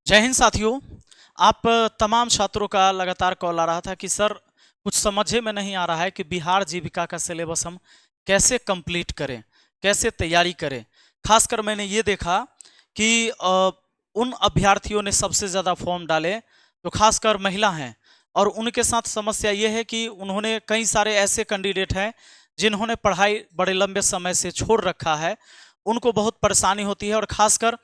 जय हिंद साथियों। आप तमाम छात्रों का लगातार कॉल आ रहा था कि सर कुछ समझे में नहीं आ रहा है कि बिहार जीविका का सिलेबस हम कैसे कंप्लीट करें, कैसे तैयारी करें। खासकर मैंने ये देखा कि उन अभ्यर्थियों ने सबसे ज़्यादा फॉर्म डाले तो खासकर महिला हैं, और उनके साथ समस्या ये है कि उन्होंने कई सारे ऐसे कैंडिडेट हैं जिन्होंने पढ़ाई बड़े लंबे समय से छोड़ रखा है। उनको बहुत परेशानी होती है, और खासकर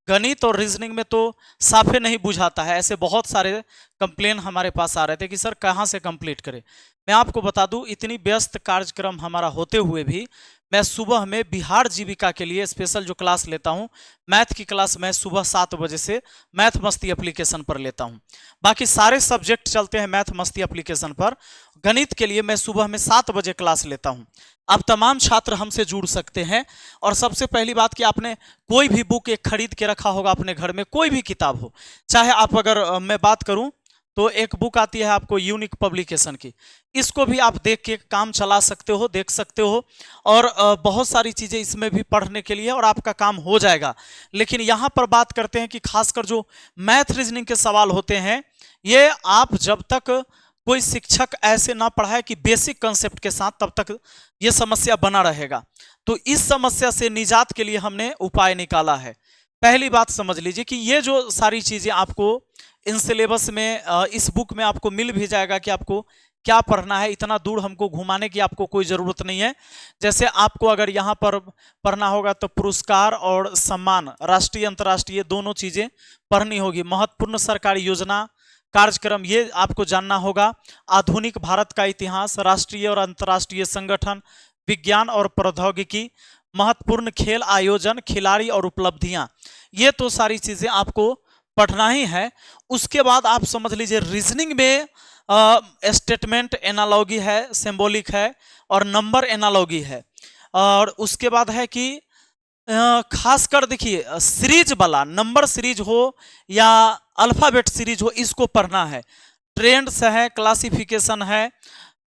गणित और रीजनिंग में तो साफे नहीं बुझाता है। ऐसे बहुत सारे कंप्लेन हमारे पास आ रहे थे कि सर कहाँ से कंप्लीट करें। मैं आपको बता दूं, इतनी व्यस्त कार्यक्रम हमारा होते हुए भी मैं सुबह में बिहार जीविका के लिए स्पेशल जो क्लास लेता हूं, मैथ की क्लास मैं सुबह 7 बजे से मैथ मस्ती एप्लीकेशन पर लेता हूं। बाकी सारे सब्जेक्ट चलते हैं मैथ मस्ती एप्लीकेशन पर। गणित के लिए मैं सुबह में 7 बजे क्लास लेता हूं। अब तमाम छात्र हमसे जुड़ सकते हैं। और सबसे पहली बात कि आपने कोई भी बुक एक खरीद के रखा होगा अपने घर में, कोई भी किताब हो, चाहे आप अगर मैं बात करूं तो एक बुक आती है आपको यूनिक पब्लिकेशन की, इसको भी आप देख के काम चला सकते हो, देख सकते हो। और बहुत सारी चीज़ें इसमें भी पढ़ने के लिए, और आपका काम हो जाएगा। लेकिन यहाँ पर बात करते हैं कि खासकर जो मैथ रीजनिंग के सवाल होते हैं, ये आप जब तक कोई शिक्षक ऐसे ना पढ़ाए कि बेसिक कंसेप्ट के साथ, तब तक ये समस्या बना रहेगा। तो इस समस्या से निजात के लिए हमने उपाय निकाला है। पहली बात समझ लीजिए कि ये जो सारी चीज़ें आपको इन सिलेबस में, इस बुक में आपको मिल भी जाएगा कि आपको क्या पढ़ना है। इतना दूर हमको घुमाने की आपको कोई ज़रूरत नहीं है। जैसे आपको अगर यहाँ पर पढ़ना होगा तो पुरस्कार और सम्मान, राष्ट्रीय अंतर्राष्ट्रीय दोनों चीज़ें पढ़नी होगी। महत्वपूर्ण सरकारी योजना कार्यक्रम ये आपको जानना होगा। आधुनिक भारत का इतिहास, राष्ट्रीय और अंतर्राष्ट्रीय संगठन, विज्ञान और प्रौद्योगिकी, महत्वपूर्ण खेल आयोजन, खिलाड़ी और उपलब्धियां, ये तो सारी चीजें आपको पढ़ना ही है। उसके बाद आप समझ लीजिए रीजनिंग में स्टेटमेंट एनालॉगी है, सिंबॉलिक है, और नंबर एनालॉगी है। और उसके बाद है कि खासकर देखिए सीरीज वाला, नंबर सीरीज हो या अल्फाबेट सीरीज हो, इसको पढ़ना है। ट्रेंड्स है, क्लासिफिकेशन है,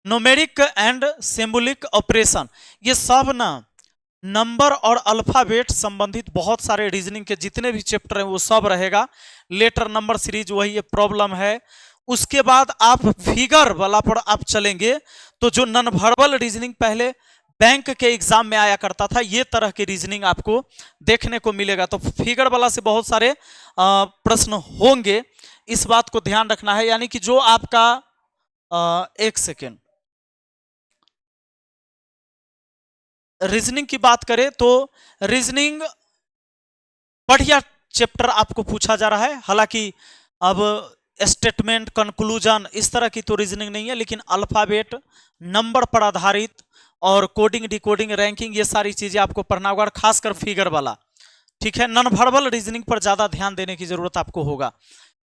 न्यूमेरिक एंड सिंबॉलिक ऑपरेशन, ये सब ना नंबर और अल्फाबेट संबंधित बहुत सारे रीजनिंग के जितने भी चैप्टर हैं वो सब रहेगा। लेटर नंबर सीरीज वही प्रॉब्लम है। उसके बाद आप फिगर वाला पर आप चलेंगे तो जो नॉन वर्बल रीजनिंग पहले बैंक के एग्जाम में आया करता था, ये तरह की रीजनिंग आपको देखने को मिलेगा। तो फिगर वाला से बहुत सारे प्रश्न होंगे, इस बात को ध्यान रखना है। यानी कि जो आपका एक सेकेंड, रीजनिंग की बात करें तो रीजनिंग बढ़िया चैप्टर आपको पूछा जा रहा है। हालांकि अब स्टेटमेंट, कंक्लूजन, इस तरह की तो रीजनिंग नहीं है, लेकिन अल्फाबेट, नंबर पर आधारित और कोडिंग, डिकोडिंग, रैंकिंग, ये सारी चीजें आपको पढ़ना होगा, खासकर फिगर वाला। ठीक है, नॉन वर्बल रीजनिंग पर ज्यादा ध्यान देने की जरूरत आपको होगा।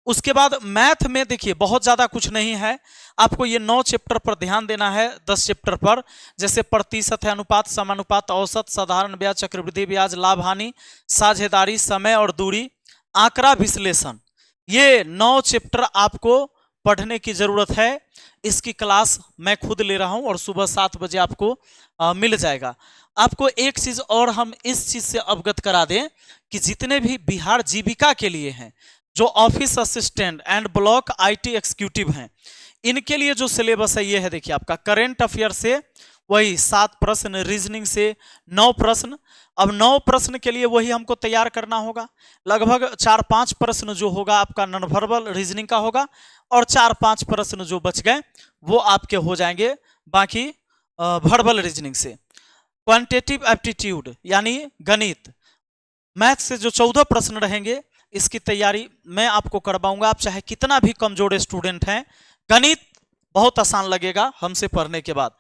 उसके बाद मैथ में देखिए बहुत ज़्यादा कुछ नहीं है। आपको ये 9 चैप्टर पर ध्यान देना है, 10 चैप्टर पर। जैसे प्रतिशत है, अनुपात, समानुपात, औसत, साधारण ब्याज, चक्रवृद्धि ब्याज, लाभ हानि, साझेदारी, समय और दूरी, आंकड़ा विश्लेषण, ये 9 चैप्टर आपको पढ़ने की ज़रूरत है। इसकी क्लास मैं खुद ले रहा हूँ और सुबह 7 बजे आपको मिल जाएगा। आपको एक चीज़ और हम इस चीज़ से अवगत करा दें कि जितने भी बिहार जीविका के लिए हैं, जो office assistant and block IT executive हैं, इनके लिए जो सिलेबस है ये है। देखिए आपका करेंट अफेयर से वही 7 प्रश्न, रीजनिंग से 9 प्रश्न। अब 9 प्रश्न के लिए वही हमको तैयार करना होगा। लगभग 4-5 प्रश्न जो होगा आपका नॉन वर्बल रीजनिंग का होगा, और 4-5 प्रश्न जो बच गए वो आपके हो जाएंगे बाकी वर्बल रीजनिंग से। क्वांटिटेटिव एप्टीट्यूड यानी गणित, मैथ से जो 14 प्रश्न रहेंगे, इसकी तैयारी मैं आपको करवाऊंगा। आप चाहे कितना भी कमजोर स्टूडेंट हैं, गणित बहुत आसान लगेगा हमसे पढ़ने के बाद।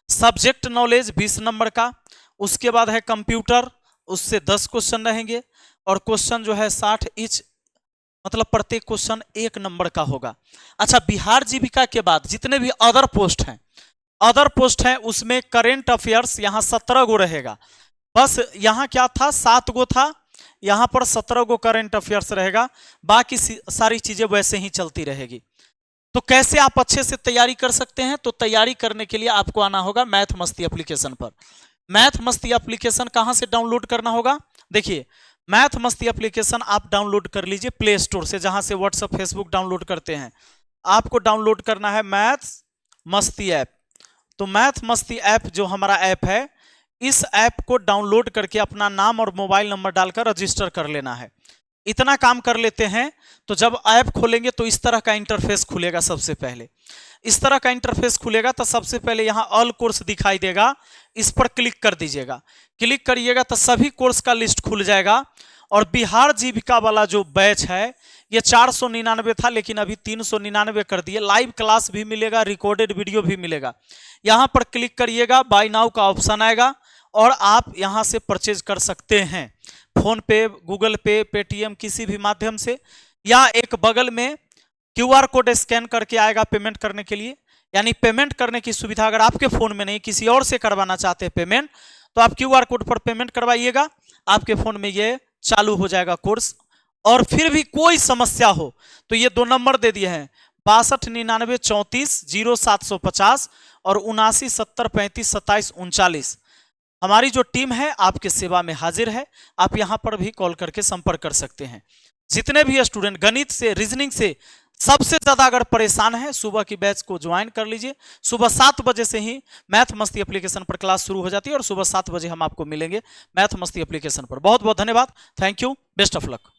सब्जेक्ट नॉलेज 20 नंबर का। उसके बाद है कंप्यूटर, उससे 10 क्वेश्चन रहेंगे, और क्वेश्चन जो है 60 ईच, मतलब प्रत्येक क्वेश्चन 1 नंबर का होगा। अच्छा, बिहार जीविका के बाद जितने भी अदर पोस्ट हैं उसमें करेंट अफेयर्स यहाँ 17 गो रहेगा। बस यहाँ क्या था, 7 गो था, यहाँ पर 17 गो करेंट अफेयर्स रहेगा। बाकी सारी चीजें वैसे ही चलती रहेगी। तो कैसे आप अच्छे से तैयारी कर सकते हैं? तो तैयारी करने के लिए आपको आना होगा मैथ मस्ती एप्लीकेशन पर। मैथ मस्ती एप्लीकेशन कहां से डाउनलोड करना होगा? देखिए मैथ मस्ती एप्लीकेशन आप डाउनलोड कर लीजिए प्ले स्टोर से, जहां से व्हाट्सएप फेसबुक डाउनलोड करते हैं। आपको डाउनलोड करना है मैथ मस्ती ऐप। तो मैथ मस्ती ऐप जो हमारा ऐप है, इस ऐप को डाउनलोड करके अपना नाम और मोबाइल नंबर डालकर रजिस्टर कर लेना है। इतना काम कर लेते हैं तो जब ऐप खोलेंगे तो इस तरह का इंटरफेस खुलेगा। सबसे पहले इस तरह का इंटरफेस खुलेगा तो सबसे पहले यहां ऑल कोर्स दिखाई देगा, इस पर क्लिक कर दीजिएगा। क्लिक करिएगा तो सभी कोर्स का लिस्ट खुल जाएगा। और बिहार जीविका वाला जो बैच है ये 499 था, लेकिन अभी 399 कर दिए। लाइव क्लास भी मिलेगा, रिकॉर्डेड वीडियो भी मिलेगा। यहां पर क्लिक करिएगा, बाय नाउ का ऑप्शन आएगा और आप यहां से परचेज कर सकते हैं, फोन पे, गूगल पे, पेटीएम, किसी भी माध्यम से। या एक बगल में क्यूआर कोड स्कैन करके आएगा पेमेंट करने के लिए। यानी पेमेंट करने की सुविधा अगर आपके फोन में नहीं, किसी और से करवाना चाहते हैं पेमेंट, तो आप क्यूआर कोड पर पेमेंट करवाइएगा, आपके फोन में ये चालू हो जाएगा कोर्स। और फिर भी कोई समस्या हो तो ये 2 नंबर दे दिए हैं, 6299340750 और 7970352739। हमारी जो टीम है आपके सेवा में हाजिर है। आप यहां पर भी कॉल करके संपर्क कर सकते हैं। जितने भी स्टूडेंट गणित से, रीजनिंग से सबसे ज्यादा अगर परेशान है, सुबह की बैच को ज्वाइन कर लीजिए। सुबह 7 बजे से ही मैथ मस्ती एप्लीकेशन पर क्लास शुरू हो जाती है और सुबह 7 बजे हम आपको मिलेंगे मैथ मस्ती एप्लीकेशन पर। बहुत बहुत धन्यवाद, thank you, best of luck.